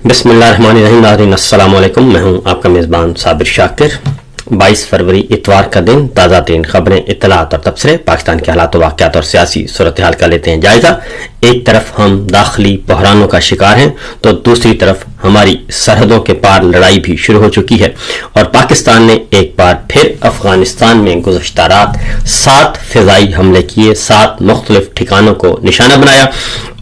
बिस्मिल्लाहिर्रहमानिर्रहीम। नाज़रीन अस्सलाम वालेकुम। मैं हूं आपका मेज़बान साबिर शाकिर। 22 फरवरी इतवार का दिन, ताज़ा तीन खबरें, इत्तलात और तबसरे, पाकिस्तान के हालात वाक़यात और सियासी सूरत हाल का लेते हैं जायज़ा। एक तरफ हम दाखिली बहरानों का शिकार हैं तो दूसरी तरफ हमारी सरहदों के पार लड़ाई भी शुरू हो चुकी है और पाकिस्तान ने एक बार फिर अफगानिस्तान में गुज़श्ता रात 7 फ़िज़ाई हमले किए, 7 मुख्तलिफ ठिकानों को निशाना बनाया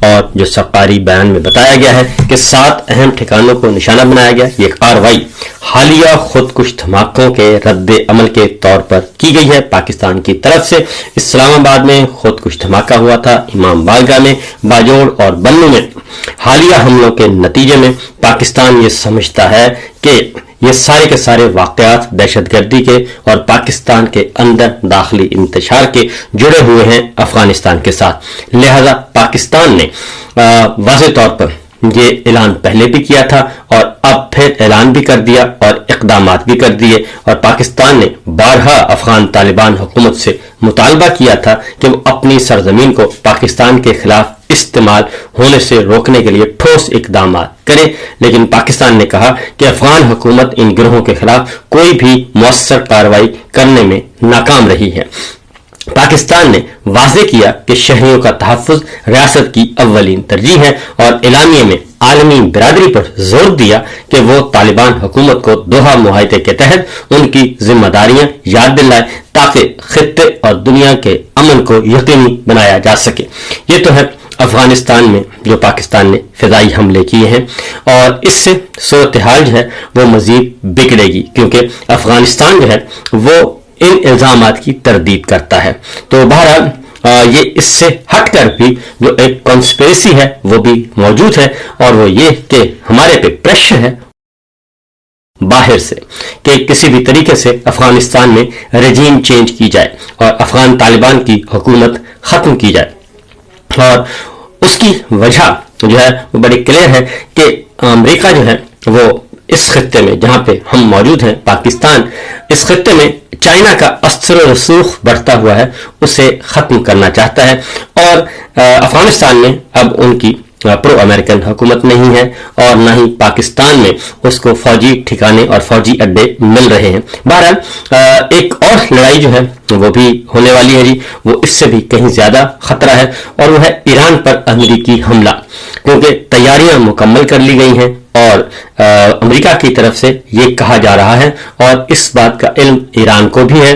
और जो सरकारी बयान में बताया गया है कि 7 अहम ठिकानों को निशाना बनाया गया। ये कार्रवाई हालिया खुदकुश धमाकों के रद्द अमल के तौर पर की गई है। पाकिस्तान की तरफ से इस्लामाबाद में खुदकुश धमाका हुआ था, इमाम बारगाह में, बाजोड़ और बन्नू में। हालिया हमलों के नतीजे में पाकिस्तान ये समझता है कि ये सारे के सारे वाकयात दहशतगर्दी के और पाकिस्तान के अंदर दाखिली इंतशार के जुड़े हुए हैं अफगानिस्तान के साथ। लिहाजा पाकिस्तान ने वाज़ेह तौर पर ये ऐलान पहले भी किया था और अब फिर ऐलान भी कर दिया और इक़दामात भी कर दिए और पाकिस्तान ने बारहा अफगान तालिबान हुकूमत से मुतालबा किया था कि वो अपनी सरजमीन को पाकिस्तान के खिलाफ इस्तेमाल होने से रोकने के लिए ठोस इक़दाम करे, लेकिन पाकिस्तान ने कहा कि अफगान हुकूमत इन गिरोहों के खिलाफ कोई भी मौसर कार्रवाई करने में नाकाम रही है। पाकिस्तान ने वाज़ेह किया कि शहरियों का तहफ़्फ़ुज़ रियासत की अव्वलीन तरजीह है और एलानिये में आलमी बिरादरी पर जोर दिया कि वो तालिबान हुकूमत को दोहा मुआहदे के तहत उनकी जिम्मेदारियां याद दिलाए ताकि खित्ते और दुनिया के अमन को यकीनी बनाया जा सके। ये तो है अफगानिस्तान में जो पाकिस्तान ने फिजाई हमले किए हैं और इससे सूरत हाल जो है वो मजीद बिगड़ेगी क्योंकि अफगानिस्तान जो है वो इन इल्जामात की तरदीद करता है। तो बहरहाल ये इससे हटकर भी जो एक कॉन्स्पिरेसी है वो भी मौजूद है और वो ये कि हमारे पे प्रेशर है बाहर से कि किसी भी तरीके से अफगानिस्तान में रजीम चेंज की जाए और अफगान तालिबान की हुकूमत खत्म की जाए। और उसकी वजह जो है वो बड़ी क्लियर है कि अमेरिका जो है वो इस खत्ते में जहां पे हम मौजूद हैं पाकिस्तान, इस खत्ते में चाइना का असर रसूख बढ़ता हुआ है, उसे खत्म करना चाहता है और अफगानिस्तान में अब उनकी प्रो अमेरिकन हुकूमत नहीं है और न ही पाकिस्तान में उसको फौजी ठिकाने और फौजी अड्डे मिल रहे हैं। बहरहाल एक और लड़ाई जो है वो भी होने वाली है जी, वो इससे भी कहीं ज्यादा खतरा है और वो है ईरान पर अमेरिकी हमला, क्योंकि तैयारियां मुकम्मल कर ली गई हैं और अमेरिका की तरफ से ये कहा जा रहा है और इस बात का इल्म ईरान को भी है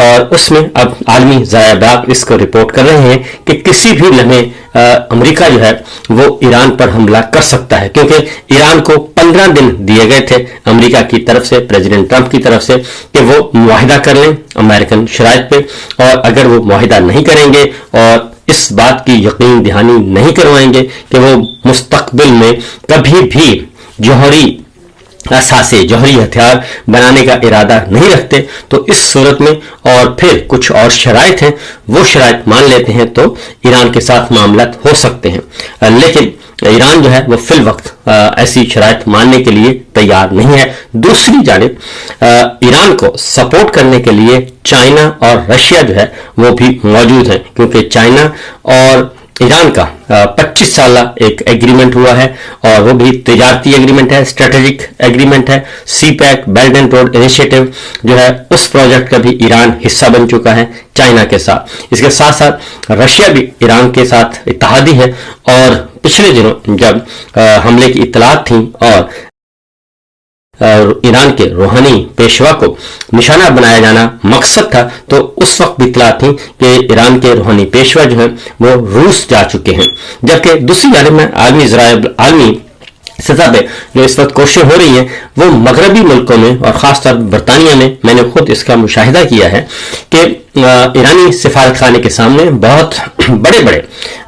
और उसमें अब आलमी ज़राए इसको रिपोर्ट कर रहे हैं कि किसी भी लम्हे अमेरिका जो है वो ईरान पर हमला कर सकता है, क्योंकि ईरान को 15 दिन दिए गए थे अमेरिका की तरफ से, प्रेसिडेंट ट्रंप की तरफ से, कि वो मुआहिदा कर लें अमेरिकन शराइत पे और अगर वो मुआहिदा नहीं करेंगे और इस बात की यकीन दहानी नहीं करवाएंगे कि वो मुस्तकबिल में कभी भी जौहरी असासे जौहरी हथियार बनाने का इरादा नहीं रखते, तो इस सूरत में और फिर कुछ और शराइत हैं, वो शराइत मान लेते हैं तो ईरान के साथ मामलात हो सकते हैं। लेकिन ईरान जो है वो फिल वक्त ऐसी शराइत मानने के लिए तैयार नहीं है। दूसरी जानिब ईरान को सपोर्ट करने के लिए चाइना और रशिया जो है वो भी मौजूद हैं, क्योंकि चाइना और ईरान का 25 साल एक एग्रीमेंट हुआ है और वो भी तिजारती एग्रीमेंट है, स्ट्रेटेजिक एग्रीमेंट है। CPEC belt and road initiative जो है उस प्रोजेक्ट का भी ईरान हिस्सा बन चुका है चाइना के साथ। इसके साथ साथ रशिया भी ईरान के साथ इत्तेहादी है और पिछले दिनों जब हमले की इत्तलात थी और ईरान के रूहानी पेशवा को निशाना बनाया जाना मकसद था, तो उस वक्त भी इत्तला थी कि ईरान के रूहानी पेशवा जो है वो रूस जा चुके हैं। जबकि दूसरी जानिब में आलमी सतह पे जो इस वक्त कोशिश हो रही है वो मगरबी मुल्कों में और खासतौर बरतानिया में, मैंने खुद इसका मुशाहिदा किया है कि ईरानी सिफारत खाने के सामने बहुत बड़े बड़े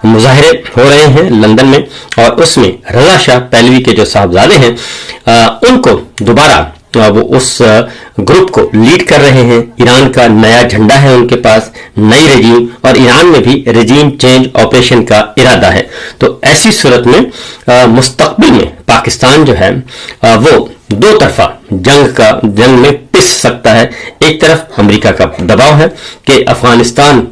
मुजाहरे हो रहे हैं लंदन में और उसमें रजा शाह पहलवी के जो साहबजादे हैं उनको दोबारा वो उस ग्रुप को लीड कर रहे हैं। ईरान का नया झंडा है उनके पास, नई रजीम, और ईरान में भी रजीम चेंज ऑपरेशन का इरादा है। तो ऐसी सूरत में मुस्तकबिल में पाकिस्तान जो है वो दो तरफा जंग में पिस सकता है। एक तरफ अमेरिका का दबाव है कि अफगानिस्तान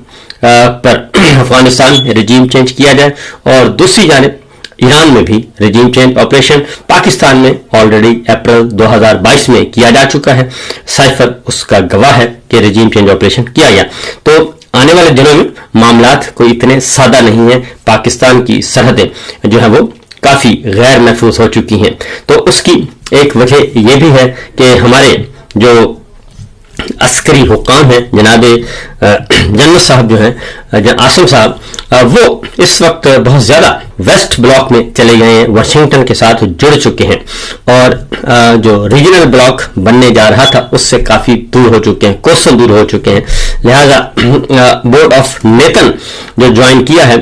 रजीम चेंज किया जाए और दूसरी जानिब ईरान में भी रिजीम चेंज ऑपरेशन पाकिस्तान में ऑलरेडी अप्रैल 2022 में किया जा चुका है। साइफर उसका गवाह है कि रिजीम चेंज ऑपरेशन किया गया। तो आने वाले दिनों में मामलात कोई इतने सादा नहीं है। पाकिस्तान की सरहदें जो है वो काफी गैर महफूज हो चुकी हैं। तो उसकी एक वजह यह भी है कि हमारे जो अस्करी हुक्काम हैं, जनाब जनरल साहब जो हैं, आसिम साहब, वो इस वक्त बहुत ज्यादा वेस्ट ब्लॉक में चले गए हैं, वाशिंगटन के साथ जुड़ चुके हैं और जो रीजनल ब्लॉक बनने जा रहा था उससे काफी दूर हो चुके हैं, कोसों दूर हो चुके हैं। लिहाजा बोर्ड ऑफ नेतन जो ज्वाइन किया है,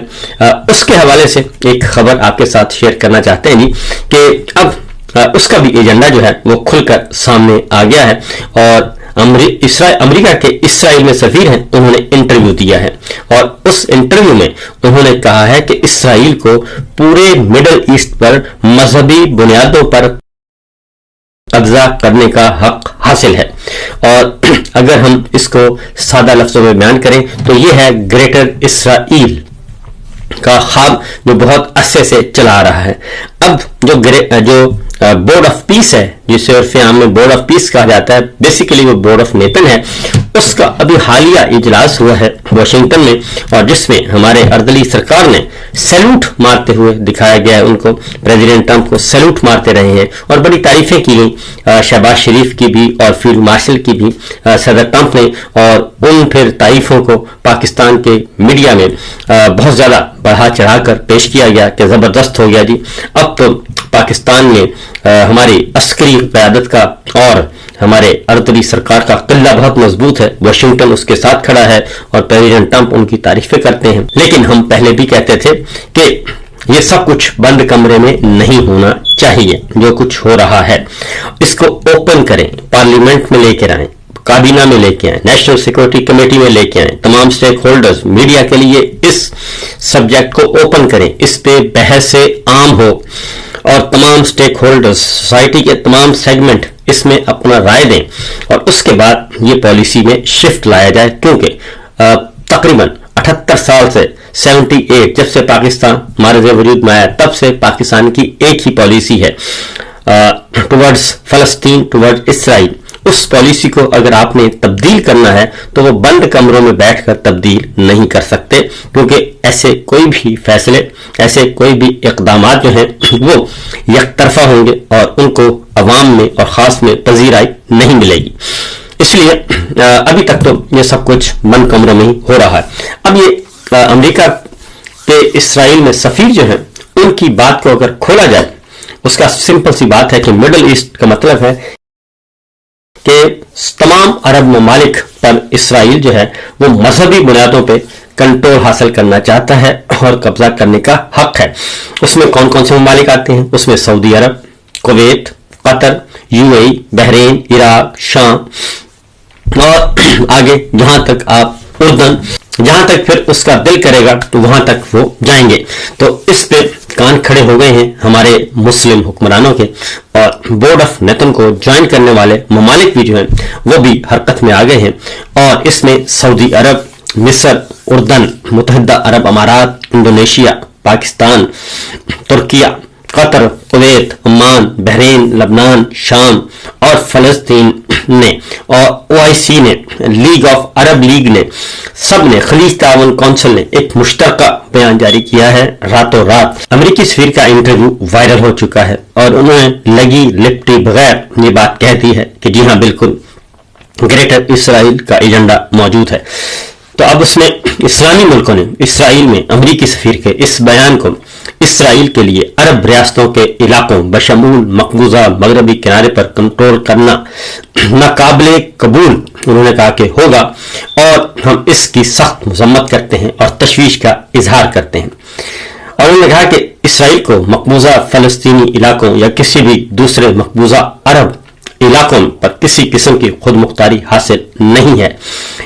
उसके हवाले से एक खबर आपके साथ शेयर करना चाहते हैं जी कि अब उसका भी एजेंडा जो है वो खुलकर सामने आ गया है। और अमेरिका के इस्राइल में सफीर हैं, उन्होंने इंटरव्यू दिया है और उस इंटरव्यू में उन्होंने कहा है कि इस्राइल को पूरे मिडल ईस्ट पर मजहबी बुनियादों पर कब्जा करने का हक हासिल है। और अगर हम इसको सादा लफ्जों में बयान करें तो यह है ग्रेटर इस्राइल का ख्वाब जो बहुत अरसे से चला आ रहा है। अब जो बोर्ड ऑफ पीस है, जिसे उर्फ़े आम में बोर्ड ऑफ पीस कहा जाता है, बेसिकली वो बोर्ड ऑफ नेतन है, उसका अभी हालिया इजलास हुआ है वाशिंगटन में और जिसमें हमारे अर्दली सरकार ने सैल्यूट मारते हुए दिखाया गया है। उनको प्रेसिडेंट ट्रंप को सैल्यूट मारते रहे हैं और बड़ी तारीफें की गई शहबाज शरीफ की भी और फील्ड मार्शल की भी सदर ट्रंप ने, और उन फिर तारीफों को पाकिस्तान के मीडिया में बहुत ज्यादा बढ़ा चढ़ाकर पेश किया गया कि जबरदस्त हो गया जी। अब तो पाकिस्तान में हमारी अस्करी क़यादत का और हमारे अर्दली सरकार का किला बहुत मजबूत है, वाशिंगटन उसके साथ खड़ा है और प्रेसिडेंट ट्रंप उनकी तारीफें करते हैं। लेकिन हम पहले भी कहते थे कि ये सब कुछ बंद कमरे में नहीं होना चाहिए। जो कुछ हो रहा है इसको ओपन करें, पार्लियामेंट में लेकर आए, काबीना में लेके आए, नेशनल सिक्योरिटी कमेटी में लेके आए, तमाम स्टेक होल्डर्स मीडिया के लिए इस सब्जेक्ट को ओपन करें, इस पे बहस आम हो और तमाम स्टेक होल्डर्स, सोसाइटी के तमाम सेगमेंट इसमें अपना राय दें और उसके बाद ये पॉलिसी में शिफ्ट लाया जाए। क्योंकि तकरीबन 78 साल से 78 जब से पाकिस्तान हमारे वजूद में आया तब से पाकिस्तान की एक ही पॉलिसी है टुवर्ड्स फलस्तीन, टुवर्ड्स इसराइल। उस पॉलिसी को अगर आपने तब्दील करना है तो वो बंद कमरों में बैठकर तब्दील नहीं कर सकते, क्योंकि ऐसे कोई भी फैसले, ऐसे कोई भी इक़दामात जो हैं वो यकतरफा होंगे और उनको अवाम में और ख़ास में पजीराई नहीं मिलेगी। इसलिए अभी तक तो ये सब कुछ बंद कमरों में ही हो रहा है। अब ये अमेरिका के इसराइल में सफीर जो है उनकी बात को अगर खोला जाए, उसका सिंपल सी बात है कि मिडल ईस्ट का मतलब है कि तमाम अरब ममालिक पर इसराइल जो है वो मजहबी बुनियादों पे कंट्रोल हासिल करना चाहता है और कब्जा करने का हक है। उसमें कौन कौन से ममालिक आते हैं? उसमें सऊदी अरब, Kuwait, Qatar, UAE, Bahrain, Iraq, शाम और आगे जहां तक आप उर्दन, जहां तक फिर उसका दिल करेगा तो वहां तक वो जाएंगे। तो इस पे कान खड़े हो गए हैं हमारे मुस्लिम हुक्मरानों के और बोर्ड ऑफ नेतन को ज्वाइन करने वाले ममालिक भी जो हैं वो भी हरकत में आ गए हैं। और इसमें सऊदी अरब, मिस्र, उर्दन, मुत्तहिदा अरब अमारात, इंडोनेशिया, पाकिस्तान, तुर्किया, कतर, कुवैत, ओमान, बहरीन, लबनान, शाम और फलस्तीन ने और ओआईसी ने, लीग ऑफ अरब लीग ने, सब ने, खलीज तावन काउंसिल ने एक मुश्तरका बयान जारी किया है रातों रात। अमेरिकी सफीर का इंटरव्यू वायरल हो चुका है और उन्होंने लगी लिपटी बगैर ये बात कह दी है कि जी हाँ बिल्कुल ग्रेटर इसराइल का एजेंडा मौजूद है। तो अब उसमें इस्लामी मुल्कों ने इसराइल में अमेरिकी सफीर के इस बयान को इसराइल के लिए अरब रियासतों के इलाकों बशमूल मकबूजा मगरबी किनारे पर कंट्रोल करना नाकाबिले कबूल उन्होंने कहा कि होगा और हम इसकी सख्त मजम्मत करते हैं और तशवीश का इजहार करते हैं। और उन्होंने कहा कि इसराइल को मकबूजा फलस्तीनी इलाकों या किसी भी दूसरे मकबूजा अरब इलाकों पर किसी किस्म की खुद मुख्तारी हासिल नहीं है।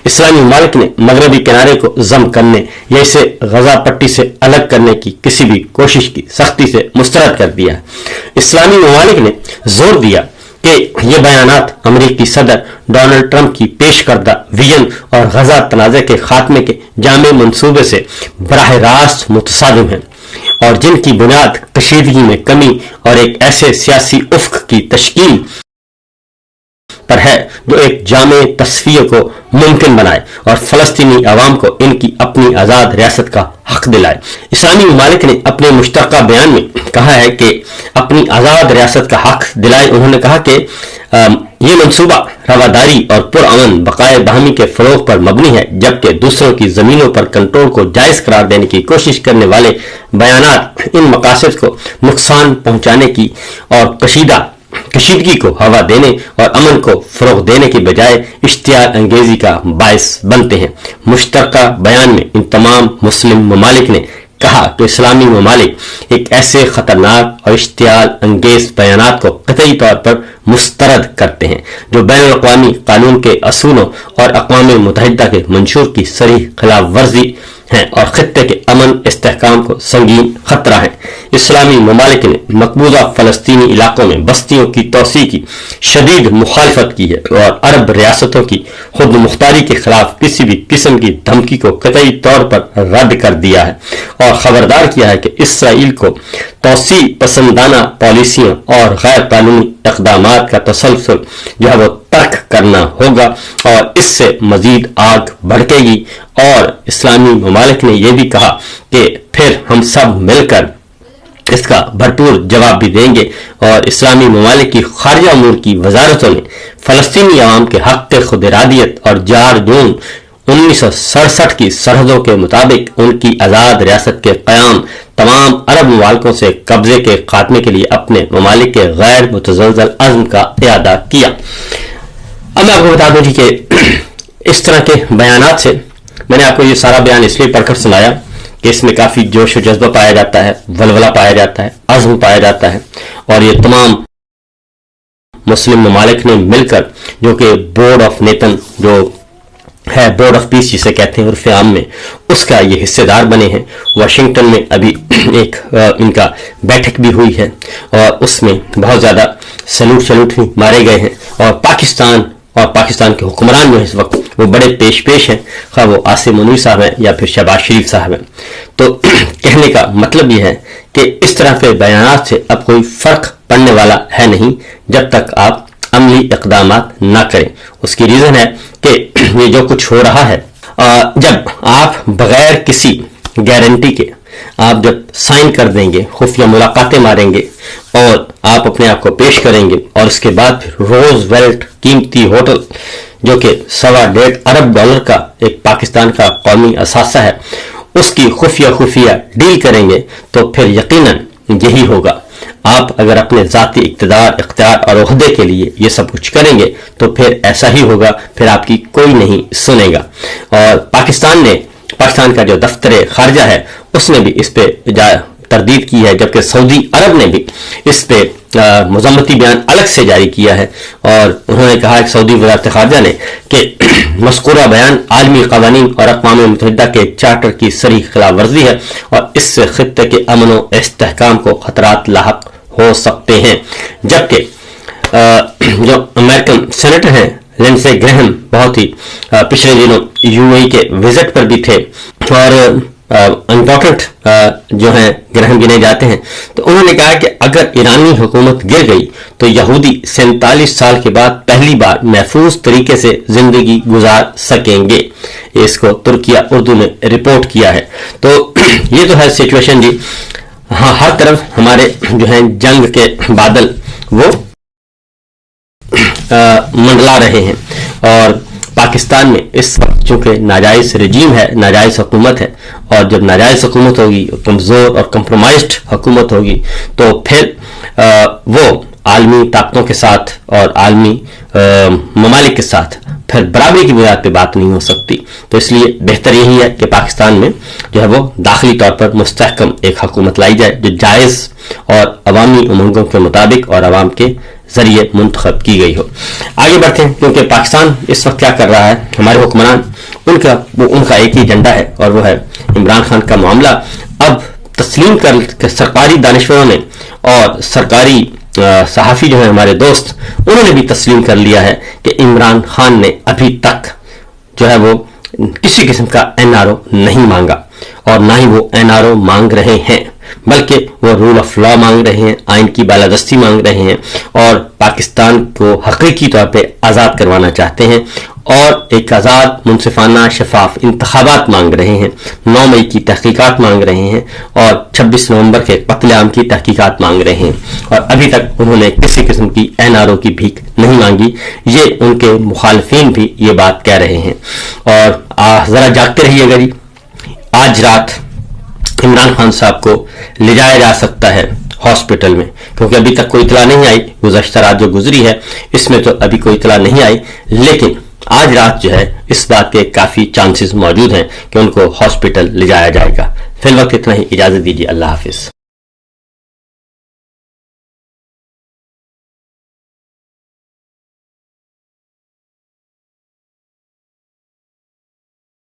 इस्लामी ममालिक ने मगरबी किनारे को जम करने या इसे गजा पट्टी से अलग करने की किसी भी कोशिश की सख्ती से मुस्तरद कर दिया है। इस्लामी ममालिक ने जोर दिया कि ये बयानात अमेरिकी सदर डोनाल्ड ट्रंप की पेश करदा विजन और गजा तनाज़े के खात्मे के जामे मंसूबे से बराह रास्त मुतसादिम हैं। اور جن کی بنیاد کشیدگی میں کمی اور ایک ایسے سیاسی افق کی تشکیل پر ہے جو ایک جامع تصفیہ کو ممکن بنائے اور فلسطینی عوام کو ان کی اپنی آزاد ریاست کا حق دلائے۔ اسلامی ممالک نے اپنے مشترکہ بیان میں کہا ہے کہ اپنی آزاد ریاست کا حق دلائے۔ انہوں نے کہا کہ یہ منصوبہ رواداری اور پرامن بقائے باہمی کے فروغ پر مبنی ہے، جبکہ دوسروں کی زمینوں پر کنٹرول کو جائز قرار دینے کی کوشش کرنے والے بیانات ان مقاصد کو نقصان پہنچانے کی اور کشیدگی کو ہوا دینے اور امن کو فروغ دینے کی بجائے اشتعال انگیزی کا باعث بنتے ہیں۔ مشترکہ بیان میں ان تمام مسلم ممالک نے کہا کہ اسلامی ممالک ایک ایسے خطرناک اور اشتعال انگیز بیانات کو قطعی طور پر مسترد کرتے ہیں جو بین الاقوامی قانون کے اصولوں اور اقوام متحدہ کے منشور کی صریح خلاف ورزی ہیں اور خطے کے امن استحکام کو سنگین خطرہ ہیں۔ اسلامی ممالک نے مقبوضہ فلسطینی علاقوں میں بستیوں کی توسیع کی شدید مخالفت کی ہے اور عرب ریاستوں کی خود مختاری کے خلاف کسی بھی قسم کی دھمکی کو قطعی طور پر رد کر دیا ہے اور خبردار کیا ہے کہ اسرائیل کو توسیع پسندانہ پالیسیوں اور غیر قانونی اقدامات کا تسلسل جو ہے وہ ترک کرنا ہوگا اور اس سے مزید آگ بھڑکے گی۔ اور اسلامی ممالک نے یہ بھی کہا کہ پھر ہم سب مل کر اس کا بھرپور جواب بھی دیں گے۔ اور اسلامی ممالک کی خارجہ امور کی وزارتوں نے فلسطینی عوام کے حق خود ارادیت اور 4 جون 1967 کی سرحدوں کے مطابق ان کی آزاد ریاست کے قیام تمام عرب ممالکوں سے قبضے کے خاتمے کے لیے اپنے ممالک کے غیر متزلزل عزم کا اعادہ کیا۔ اب میں آپ کو بتا دوں جی کہ اس طرح کے بیانات سے میں نے آپ کو یہ سارا بیان اس لیے پڑھ کر سنایا کہ اس میں کافی جوش و جذبہ پایا جاتا ہے، ولولہ پایا جاتا ہے، عزم پایا جاتا ہے، اور یہ تمام مسلم ممالک نے مل کر جو کہ بورڈ آف نیتن جو ہے، بورڈ آف پیس جسے کہتے ہیں عرف عام میں، اس کا یہ حصے دار بنے ہیں۔ واشنگٹن میں ابھی ایک ان کا بیٹھک بھی ہوئی ہے اور اس میں بہت زیادہ سلوٹ بھی مارے گئے ہیں، اور پاکستان کے حکمران جو اس وقت وہ بڑے پیش ہیں، خواہ وہ عاصم منوی صاحب ہیں یا پھر شہباز شریف صاحب ہیں۔ تو کہنے کا مطلب یہ ہے کہ اس طرح کے بیانات سے اب کوئی فرق پڑنے والا ہے نہیں جب تک آپ عملی اقدامات نہ کریں۔ اس کی ریزن ہے کہ یہ جو کچھ ہو رہا ہے، جب آپ بغیر کسی گارنٹی کے آپ جب سائن کر دیں گے، خفیہ ملاقاتیں ماریں گے اور آپ اپنے آپ کو پیش کریں گے، اور اس کے بعد پھر روز ویلٹ قیمتی ہوٹل جو کہ $1.25 ارب کا ایک پاکستان کا قومی اثاثہ ہے، اس کی خفیہ ڈیل کریں گے، تو پھر یقیناً یہی ہوگا۔ آپ اگر اپنے ذاتی اختیار اور عہدے کے لیے یہ سب کچھ کریں گے تو پھر ایسا ہی ہوگا، پھر آپ کی کوئی نہیں سنے گا۔ اور پاکستان کا جو دفتر خارجہ ہے اس نے بھی اس پہ تردید کی ہے، جبکہ سعودی عرب نے بھی اس پہ مذمتی بیان الگ سے جاری کیا ہے، اور انہوں نے کہا کہ سعودی وزارت خارجہ نے کہ مذکورہ بیان عالمی قوانین اور اقوام متحدہ کے چارٹر کی صریح خلاف ورزی ہے اور اس سے خطے کے امن و استحکام کو خطرات لاحق ہو سکتے ہیں۔ جبکہ جو امریکن سینیٹر ہیں لنڈسے گرہم بہت ہی پچھلے دنوں UAE کے وزٹ پر بھی تھے اور امپورٹنٹ جو ہیں گرہم گنے جاتے ہیں، تو انہوں نے کہا کہ اگر ایرانی حکومت گر گئی تو یہودی 47 سال کے بعد پہلی بار محفوظ طریقے سے زندگی گزار سکیں گے۔ اس کو ترکیہ اردو نے رپورٹ کیا ہے۔ تو یہ تو ہے سچویشن جی۔ ہاں، ہر طرف ہمارے جو ہیں جنگ کے بادل وہ منڈلا رہے ہیں، اور پاکستان میں اس وقت چونکہ ناجائز رجیم ہے، ناجائز حکومت ہے، اور جب ناجائز حکومت ہوگی، کمزور اور کمپرومائزڈ حکومت ہوگی، تو پھر وہ عالمی طاقتوں کے ساتھ اور عالمی ممالک کے ساتھ پھر برابری کی بنیاد پہ بات نہیں ہو سکتی۔ تو اس لیے بہتر یہی ہے کہ پاکستان میں جو ہے وہ داخلی طور پر مستحکم ایک حکومت لائی جائے جو جائز اور عوامی امنگوں کے مطابق اور عوام کے ذریعے منتخب کی گئی ہو۔ آگے بڑھتے ہیں، کیونکہ پاکستان اس وقت کیا کر رہا ہے، ہمارے حکمران ان کا ایک ہی ایجنڈا ہے، اور وہ ہے عمران خان کا معاملہ۔ اب تسلیم کر سرکاری دانشوروں نے اور سرکاری صحافی جو ہیں ہمارے دوست، انہوں نے بھی تسلیم کر لیا ہے کہ عمران خان نے ابھی تک جو ہے وہ کسی قسم کا NRO نہیں مانگا، اور نہ ہی وہ NRO مانگ رہے ہیں۔ बल्कि वो रूल ऑफ लॉ मांग रहे हैं, आइन की बालादस्ती मांग रहे हैं और पाकिस्तान को हकीकी तौर पे आज़ाद करवाना चाहते हैं और एक आज़ाद मुनसिफाना शफाफ इंतखाबात मांग रहे हैं, 9 मई की तहकीकात मांग रहे हैं और 26 नवंबर के कत्ल-ए-आम की तहकीकात मांग रहे हैं। और अभी तक उन्होंने किसी किस्म की NRO की भीख नहीं मांगी। ये उनके मुखालफिन भी ये बात कह रहे हैं। और ज़रा जागते रहिएगा जी, आज रात इमरान खान साहब को ले जाया जा सकता है हॉस्पिटल में, क्योंकि अभी तक कोई इतला नहीं आई। गुज़श्ता रात जो गुजरी है इसमें तो अभी कोई इतला नहीं आई, लेकिन आज रात जो है इस बात के काफी चांसेस मौजूद हैं कि उनको हॉस्पिटल ले जाया जाएगा। फिलहाल इतना ही, इजाजत दीजिए, अल्लाह हाफिज।